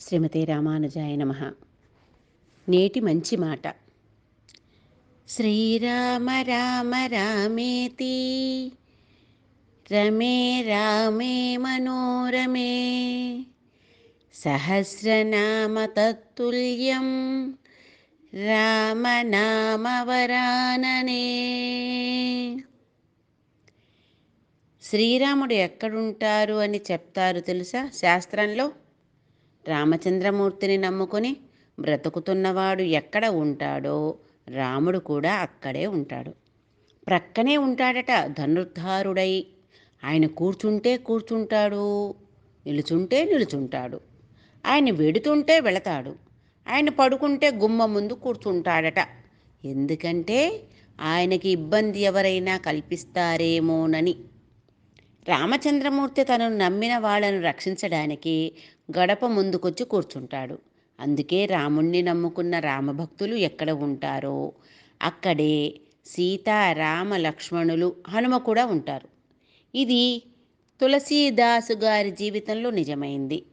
శ్రీమతే రామానుజాయ నమః. నేటి మంచి మాట. శ్రీరామ రామ రామేతి రమే రామే మనోరమే సహస్రనామ తత్తుల్యం రామనామవరాననే. శ్రీరాముడు ఎక్కడుంటారు అని చెప్తారు తెలుసా శాస్త్రంలో? రామచంద్రమూర్తిని నమ్ముకొని బ్రతుకుతున్నవాడు ఎక్కడ ఉంటాడో రాముడు కూడా అక్కడే ఉంటాడు. ప్రక్కనే ఉంటాడట ధనుర్ధారుడై. ఆయన కూర్చుంటే కూర్చుంటాడు, నిలుచుంటే నిలుచుంటాడు. ఆయన వెడుతుంటే వెళతాడు, ఆయన పడుకుంటే గుమ్మ ముందు కూర్చుంటాడట. ఎందుకంటే ఆయనకి ఇబ్బంది ఎవరైనా కల్పిస్తారేమోనని. రామచంద్రమూర్తి తనను నమ్మిన వాళ్ళను రక్షించడానికి గడప ముందుకొచ్చి కూర్చుంటాడు. అందుకే రాముణ్ణి నమ్ముకున్న రామభక్తులు ఎక్కడ ఉంటారో అక్కడే సీతా రామ లక్ష్మణులు హనుమ కూడా ఉంటారు. ఇది తులసీదాసు గారి జీవితంలో నిజమైంది.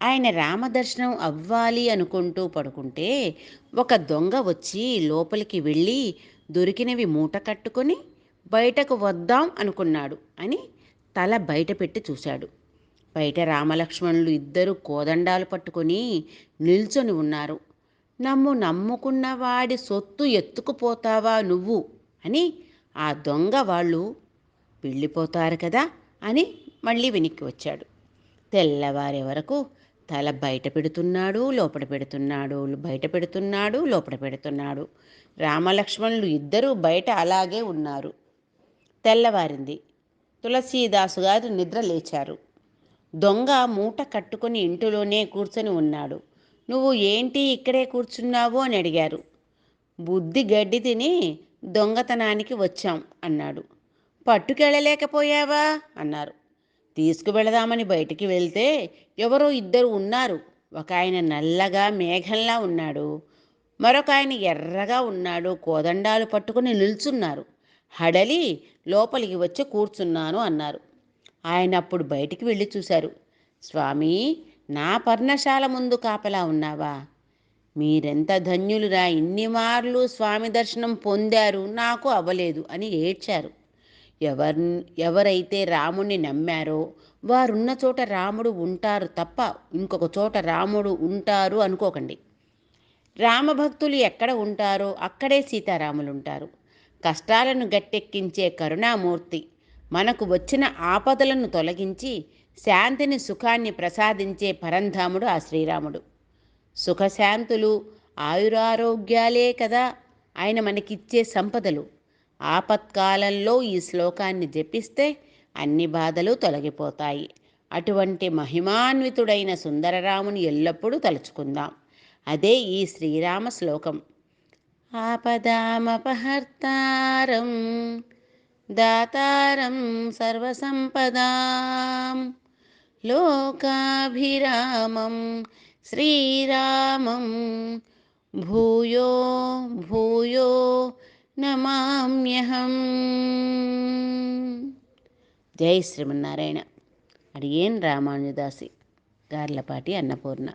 ఆయన రామదర్శనం అవ్వాలి అనుకుంటూ పడుకుంటే ఒక దొంగ వచ్చి లోపలికి వెళ్ళి దొరికినవి మూట కట్టుకొని బయటకు వద్దాం అనుకున్నాడు అని తల బయట పెట్టి చూశాడు. బయట రామలక్ష్మణులు ఇద్దరు కోదండాలు పట్టుకొని నిల్చొని ఉన్నారు. నమ్ముకున్న వాడి సొత్తు ఎత్తుకుపోతావా నువ్వు అని ఆ దొంగ వాళ్ళు వెళ్ళిపోతారు కదా అని మళ్ళీ వెనక్కి వచ్చాడు. తెల్లవారే వరకు తల బయట పెడుతున్నాడు, లోపల పెడుతున్నాడు, బయట పెడుతున్నాడు, లోపల పెడుతున్నాడు. రామలక్ష్మణులు ఇద్దరూ బయట అలాగే ఉన్నారు. తెల్లవారింది. తులసీదాసు గారు నిద్ర లేచారు. దొంగ మూట కట్టుకుని ఇంటిలోనే కూర్చొని ఉన్నాడు. నువ్వు ఏంటి ఇక్కడే కూర్చున్నావు అని అడిగారు. బుద్ధి గడ్డి తిని దొంగతనానికి వచ్చాం అన్నాడు. పట్టుకెళ్ళలేకపోయావా అన్నారు. తీసుకువెళదామని బయటికి వెళ్తే ఎవరో ఇద్దరు ఉన్నారు. ఒక ఆయన నల్లగా మేఘంలా ఉన్నాడు, మరొక ఆయన ఎర్రగా ఉన్నాడు. కోదండాలు పట్టుకుని నిల్చున్నారు. హడలి లోపలికి వచ్చి కూర్చున్నాను అన్నారు. ఆయన అప్పుడు బయటికి వెళ్ళి చూశారు. స్వామి, నా పర్ణశాల ముందు కాపలా ఉన్నావా? మీరెంత ధన్యులురా, ఇన్ని మార్లు స్వామి దర్శనం పొందారు, నాకు అవ్వలేదు అని ఏడ్చారు. ఎవరైతే రాముణ్ణి నమ్మారో వారున్న చోట రాముడు ఉంటారు తప్ప ఇంకొక చోట రాముడు ఉంటారు అనుకోకండి. రామభక్తులు ఎక్కడ ఉంటారో అక్కడే సీతారాములు ఉంటారు. కష్టాలను గట్టెక్కించే కరుణామూర్తి, మనకు వచ్చిన ఆపదలను తొలగించి శాంతిని సుఖాన్ని ప్రసాదించే పరంధాముడు ఆ శ్రీరాముడు. సుఖశాంతులు ఆయురారోగ్యాలే కదా ఆయన మనకిచ్చే సంపదలు. ఆపత్కాలంలో ఈ శ్లోకాన్ని జపిస్తే అన్ని బాధలు తొలగిపోతాయి. అటువంటి మహిమాన్వితుడైన సుందరరాముని ఎల్లప్పుడూ తలుచుకుందాం. అదే ఈ శ్రీరామ శ్లోకం. ఆపదామపహర్తారం దాతారం సర్వసంపదాం లోకాభిరామం శ్రీరామం భూయో భూయో నమామ్యహం. జై శ్రీమన్నారాయణ. అడిగేన్ రామానుజదాసి, గార్లపాటి అన్నపూర్ణ.